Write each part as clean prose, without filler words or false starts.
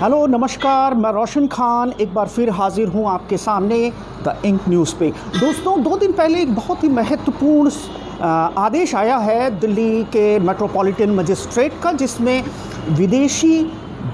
Hello नमस्कार, मैं रोशन खान एक बार फिर हाजिर हूँ आपके सामने द इंक न्यूज़ पे। दोस्तों, 2 दिन पहले एक बहुत ही महत्वपूर्ण आदेश आया है दिल्ली के मेट्रोपॉलिटन मजिस्ट्रेट का, जिसमें विदेशी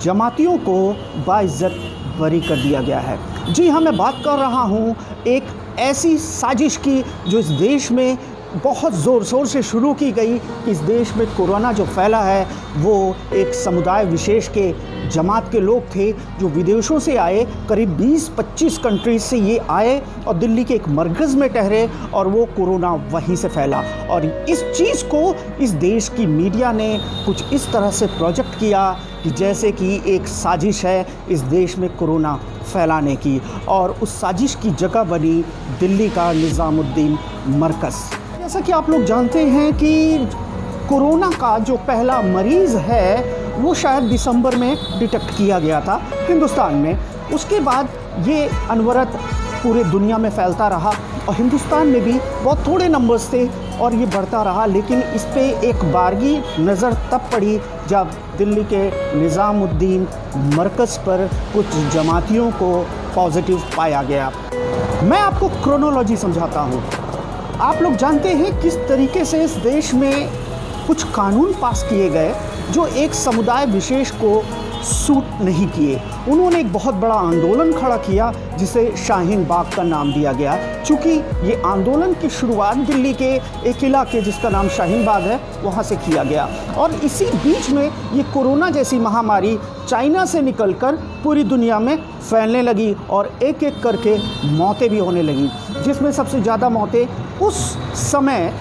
जमातियों को बाइज्जत बरी कर दिया गया है। जी हाँ, मैं बात कर रहा हूँ एक ऐसी साजिश की जो इस देश में बहुत ज़ोर शोर से शुरू की गई। इस देश में कोरोना जो फैला है वो एक समुदाय विशेष के जमात के लोग थे जो विदेशों से आए। करीब 20-25 कंट्रीज से ये आए और दिल्ली के एक मरकज़ में ठहरे और वो कोरोना वहीं से फैला। और इस चीज़ को इस देश की मीडिया ने कुछ इस तरह से प्रोजेक्ट किया कि जैसे कि एक साजिश है इस देश में कोरोना फैलाने की, और उस साजिश की जगह बनी दिल्ली का निज़ामुद्दीन मरकज़। जैसा कि आप लोग जानते हैं कि कोरोना का जो पहला मरीज़ है वो शायद दिसंबर में डिटेक्ट किया गया था हिंदुस्तान में। उसके बाद ये अनवरत पूरे दुनिया में फैलता रहा और हिंदुस्तान में भी बहुत थोड़े नंबर्स थे और ये बढ़ता रहा। लेकिन इस पे एक बारगी नज़र तब पड़ी जब दिल्ली के निज़ामुद्दीन मरकज़ पर कुछ जमातियों को पॉजिटिव पाया गया। मैं आपको क्रोनोलॉजी समझाता हूँ। आप लोग जानते हैं किस तरीके से इस देश में कुछ कानून पास किए गए जो एक समुदाय विशेष को सूट नहीं किए। उन्होंने एक बहुत बड़ा आंदोलन खड़ा किया जिसे शाहीन बाग का नाम दिया गया, क्योंकि ये आंदोलन की शुरुआत दिल्ली के एक इलाके जिसका नाम शाहीन बाग है वहाँ से किया गया। और इसी बीच में ये कोरोना जैसी महामारी चाइना से निकलकर पूरी दुनिया में फैलने लगी और एक एक करके मौतें भी होने लगी, जिसमें सबसे ज़्यादा मौतें उस समय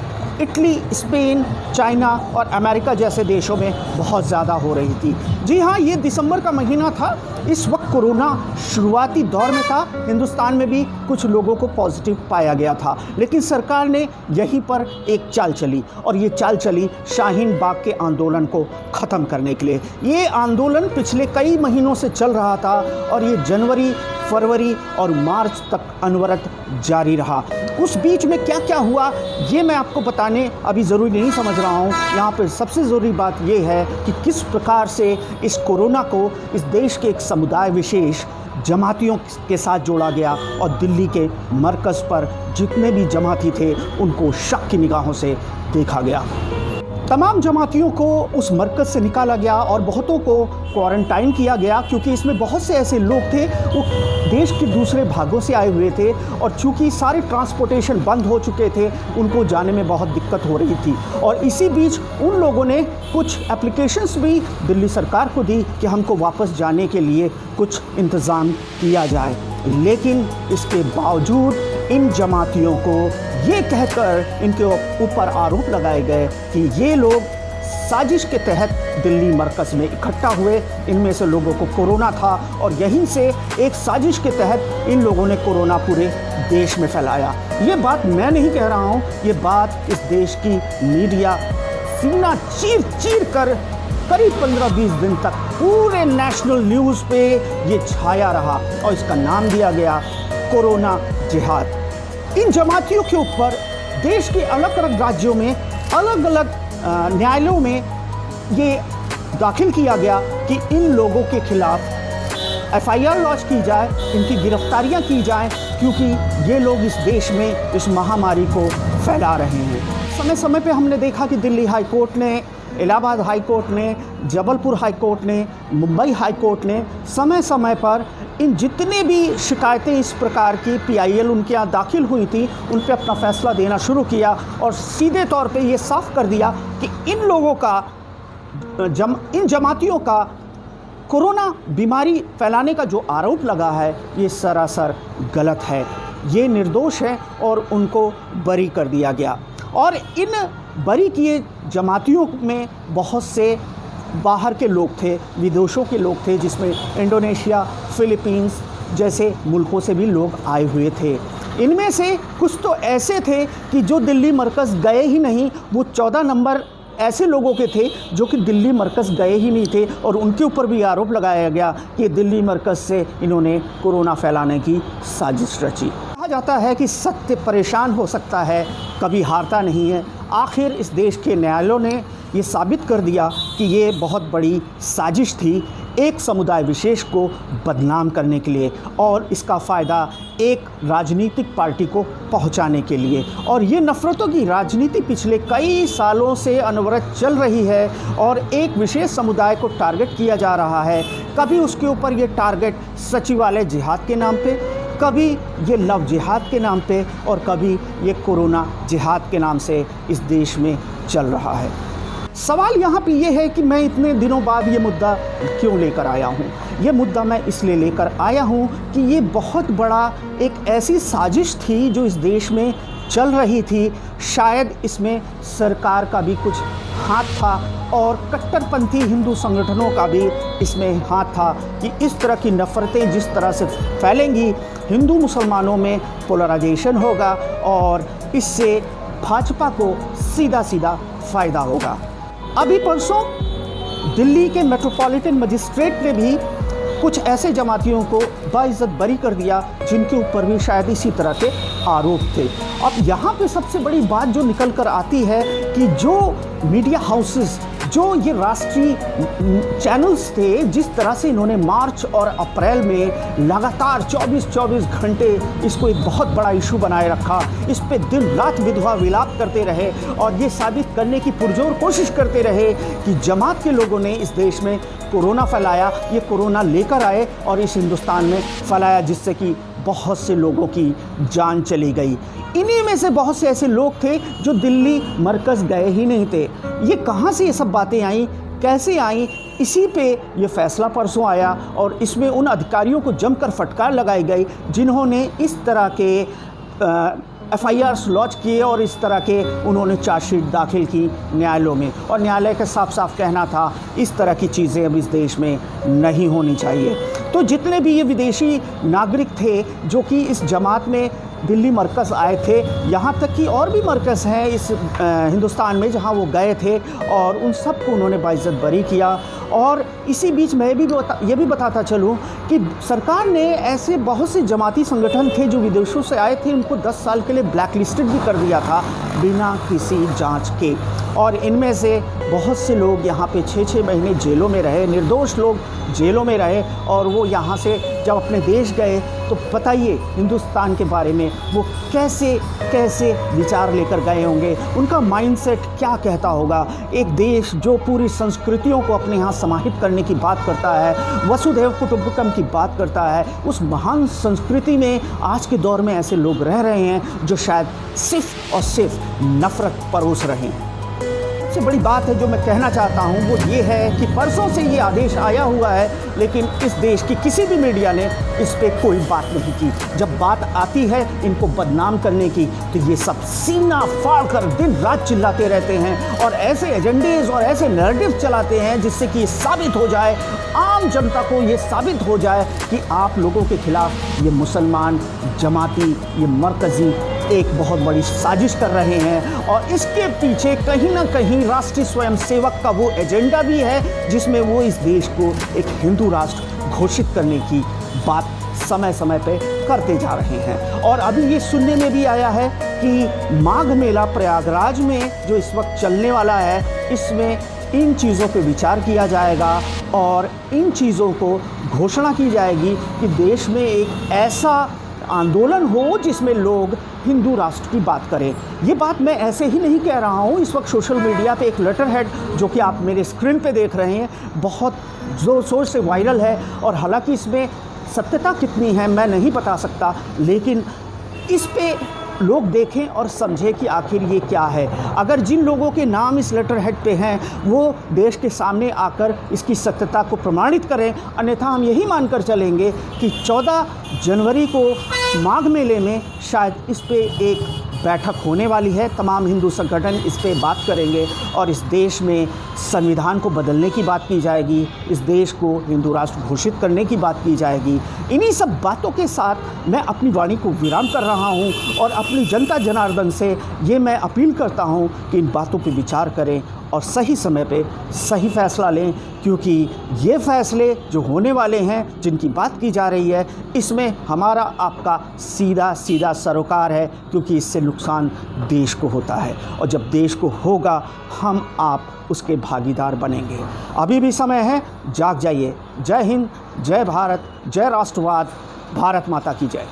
इटली, स्पेन, चाइना और अमेरिका जैसे देशों में बहुत ज़्यादा हो रही थी। जी हाँ, ये दिसंबर का महीना था। इस वक्त कोरोना शुरुआती दौर में था। हिंदुस्तान में भी कुछ लोगों को पॉजिटिव पाया गया था, लेकिन सरकार ने यहीं पर एक चाल चली और ये चाल चली शाहीन बाग के आंदोलन को ख़त्म करने के लिए। ये आंदोलन पिछले कई महीनों से चल रहा था और ये जनवरी, फरवरी और मार्च तक अनवरत जारी रहा। उस बीच में क्या क्या हुआ ये मैं आपको बताने अभी ज़रूरी नहीं समझ रहा हूँ। यहाँ पर सबसे ज़रूरी बात ये है कि किस प्रकार से इस कोरोना को इस देश के एक समुदाय विशेष जमातियों के साथ जोड़ा गया और दिल्ली के मरकज़ पर जितने भी जमाती थे उनको शक की निगाहों से देखा गया। तमाम जमातियों को उस मरकज़ से निकाला गया और बहुतों को क्वारंटाइन किया गया, क्योंकि इसमें बहुत से ऐसे लोग थे वो देश के दूसरे भागों से आए हुए थे और चूँकि सारे ट्रांसपोर्टेशन बंद हो चुके थे उनको जाने में बहुत दिक्कत हो रही थी। और इसी बीच उन लोगों ने कुछ एप्लीकेशंस भी दिल्ली सरकार को दी कि हमको वापस जाने के लिए कुछ इंतज़ाम किया जाए। लेकिन इसके बावजूद इन जमातियों को ये कहकर इनके ऊपर आरोप लगाए गए कि ये लोग साजिश के तहत दिल्ली मरकज़ में इकट्ठा हुए। इनमें से लोगों को कोरोना था और यहीं से एक साजिश के तहत इन लोगों ने कोरोना पूरे देश में फैलाया। ये बात मैं नहीं कह रहा हूँ, ये बात इस देश की मीडिया सीना चीर चीर कर करीब 15-20 दिन तक पूरे नेशनल न्यूज़ पे ये छाया रहा और इसका नाम दिया गया कोरोना जिहाद। इन जमातियों के ऊपर देश के अलग अलग राज्यों में अलग अलग न्यायालयों में ये दाखिल किया गया कि इन लोगों के खिलाफ FIR लॉन्च की जाए, इनकी गिरफ्तारियां की जाएं, क्योंकि ये लोग इस देश में इस महामारी को फैला रहे हैं। समय समय पे हमने देखा कि दिल्ली हाई कोर्ट ने, इलाहाबाद हाई कोर्ट ने, जबलपुर हाई कोर्ट ने, मुंबई हाई कोर्ट ने समय समय पर इन जितने भी शिकायतें इस प्रकार की PIL उनके यहाँ दाखिल हुई थी उन पर अपना फ़ैसला देना शुरू किया और सीधे तौर पे ये साफ कर दिया कि इन लोगों का इन जमातियों का कोरोना बीमारी फैलाने का जो आरोप लगा है ये सरासर गलत है, ये निर्दोष है और उनको बरी कर दिया गया। और इन बरी किए जमातियों में बहुत से बाहर के लोग थे, विदेशों के लोग थे, जिसमें इंडोनेशिया, फिलीपींस जैसे मुल्कों से भी लोग आए हुए थे। इनमें से कुछ तो ऐसे थे कि जो दिल्ली मरकज़ गए ही नहीं। वो 14 नंबर ऐसे लोगों के थे जो कि दिल्ली मरकज़ गए ही नहीं थे और उनके ऊपर भी आरोप लगाया गया कि दिल्ली मरकज़ से इन्होंने कोरोना फैलाने की साजिश रची। कहा जाता है कि सत्य परेशान हो सकता है, कभी हारता नहीं है, आखिर इस देश के न्यायालयों ने ये साबित कर दिया कि ये बहुत बड़ी साजिश थी एक समुदाय विशेष को बदनाम करने के लिए और इसका फ़ायदा एक राजनीतिक पार्टी को पहुंचाने के लिए। और ये नफ़रतों की राजनीति पिछले कई सालों से अनवरत चल रही है और एक विशेष समुदाय को टारगेट किया जा रहा है। कभी उसके ऊपर ये टारगेट सचिवालय जिहाद के नाम पे, कभी ये लव जिहाद के नाम पे और कभी ये कोरोना जिहाद के नाम से इस देश में चल रहा है। सवाल यहाँ पे ये है कि मैं इतने दिनों बाद ये मुद्दा क्यों लेकर आया हूँ। ये मुद्दा मैं इसलिए लेकर आया हूँ कि ये बहुत बड़ा एक ऐसी साजिश थी जो इस देश में चल रही थी। शायद इसमें सरकार का भी कुछ हाथ था और कट्टरपंथी हिंदू संगठनों का भी इसमें हाथ था कि इस तरह की नफ़रतें जिस तरह से फैलेंगी, हिंदू मुसलमानों में पोलराइजेशन होगा और इससे भाजपा को सीधा सीधा फ़ायदा होगा। अभी परसों दिल्ली के मेट्रोपॉलिटन मजिस्ट्रेट ने भी कुछ ऐसे जमातियों को बाइज्जत बरी कर दिया जिनके ऊपर भी शायद इसी तरह के आरोप थे। अब यहाँ पे सबसे बड़ी बात जो निकल कर आती है कि जो मीडिया हाउसेस, जो ये राष्ट्रीय चैनल्स थे, जिस तरह से इन्होंने मार्च और अप्रैल में लगातार 24 घंटे इसको एक बहुत बड़ा इशू बनाए रखा, इस पे दिन रात विधवा विलाप करते रहे और ये साबित करने की पुरजोर कोशिश करते रहे कि जमात के लोगों ने इस देश में कोरोना फैलाया, ये कोरोना लेकर आए और इस हिंदुस्तान में फैलाया जिससे कि बहुत से लोगों की जान चली गई। इन्हीं में से बहुत से ऐसे लोग थे जो दिल्ली मरकज़ गए ही नहीं थे। ये कहाँ से ये सब बातें आई, कैसे आई, इसी पे ये फैसला परसों आया और इसमें उन अधिकारियों को जमकर फटकार लगाई गई जिन्होंने इस तरह के FIRs लॉन्च किए और इस तरह के उन्होंने चार्जशीट दाखिल की न्यायालयों में। और न्यायालय का साफ साफ कहना था इस तरह की चीज़ें अब इस देश में नहीं होनी चाहिए। तो जितने भी ये विदेशी नागरिक थे जो कि इस जमात में दिल्ली मरकज़ आए थे, यहाँ तक कि और भी मरकज़ हैं इस हिंदुस्तान में जहाँ वो गए थे और उन सबको उन्होंने बाइज्जत बरी किया। और इसी बीच मैं भी ये भी बताता चलूँ कि सरकार ने ऐसे बहुत से जमाती संगठन थे जो विदेशों से आए थे, उनको 10 साल के लिए ब्लैक लिस्टेड भी कर दिया था बिना किसी जांच के। और इनमें से बहुत से लोग यहाँ पे 6-6 महीने जेलों में रहे, निर्दोष लोग जेलों में रहे और वो यहाँ से जब अपने देश गए तो बताइए हिंदुस्तान के बारे में वो कैसे कैसे विचार लेकर गए होंगे, उनका माइंडसेट क्या कहता होगा। एक देश जो पूरी संस्कृतियों को अपने यहाँ समाहित करने की बात करता है, वसुधैव कुटुंबकम की बात करता है, उस महान संस्कृति में आज के दौर में ऐसे लोग रह रहे हैं जो शायद सिर्फ और सिर्फ नफ़रत परोस रहे हैं। सबसे बड़ी बात है जो मैं कहना चाहता हूँ वो ये है कि परसों से ये आदेश आया हुआ है लेकिन इस देश की किसी भी मीडिया ने इस पे कोई बात नहीं की। जब बात आती है इनको बदनाम करने की तो ये सब सीना फाड़ कर दिन रात चिल्लाते रहते हैं और ऐसे एजेंडेज और ऐसे नैरेटिव चलाते हैं जिससे कि साबित हो जाए, आम जनता को ये साबित हो जाए कि आप लोगों के खिलाफ ये मुसलमान जमाती, ये मरकज़ी एक बहुत बड़ी साजिश कर रहे हैं। और इसके पीछे कहीं ना कहीं राष्ट्रीय स्वयंसेवक का वो एजेंडा भी है जिसमें वो इस देश को एक हिंदू राष्ट्र घोषित करने की बात समय समय पे करते जा रहे हैं। और अभी ये सुनने में भी आया है कि माघ मेला प्रयागराज में जो इस वक्त चलने वाला है, इसमें इन चीज़ों पे विचार किया जाएगा और इन चीज़ों को घोषणा की जाएगी कि देश में एक ऐसा आंदोलन हो जिसमें लोग हिंदू राष्ट्र की बात करें। ये बात मैं ऐसे ही नहीं कह रहा हूँ। इस वक्त सोशल मीडिया पे एक लेटर हेड जो कि आप मेरे स्क्रीन पे देख रहे हैं बहुत ज़ोर शोर से वायरल है और हालांकि इसमें सत्यता कितनी है मैं नहीं बता सकता, लेकिन इस पे लोग देखें और समझें कि आखिर ये क्या है। अगर जिन लोगों के नाम इस लेटर हेड पे हैं वो देश के सामने आकर इसकी सत्यता को प्रमाणित करें, अन्यथा हम यही मानकर चलेंगे कि 14 जनवरी को माघ मेले में शायद इस पे एक बैठक होने वाली है। तमाम हिंदू संगठन इस पे बात करेंगे और इस देश में संविधान को बदलने की बात की जाएगी, इस देश को हिंदू राष्ट्र घोषित करने की बात की जाएगी। इन्हीं सब बातों के साथ मैं अपनी वाणी को विराम कर रहा हूं और अपनी जनता जनार्दन से ये मैं अपील करता हूं कि इन बातों पे विचार करें और सही समय पे सही फ़ैसला लें, क्योंकि ये फ़ैसले जो होने वाले हैं, जिनकी बात की जा रही है, इसमें हमारा आपका सीधा सीधा सरोकार है, क्योंकि इससे नुकसान देश को होता है और जब देश को होगा हम आप उसके भागीदार बनेंगे। अभी भी समय है, जाग जाइए। जय हिंद, जय भारत, जय राष्ट्रवाद, भारत माता की जय।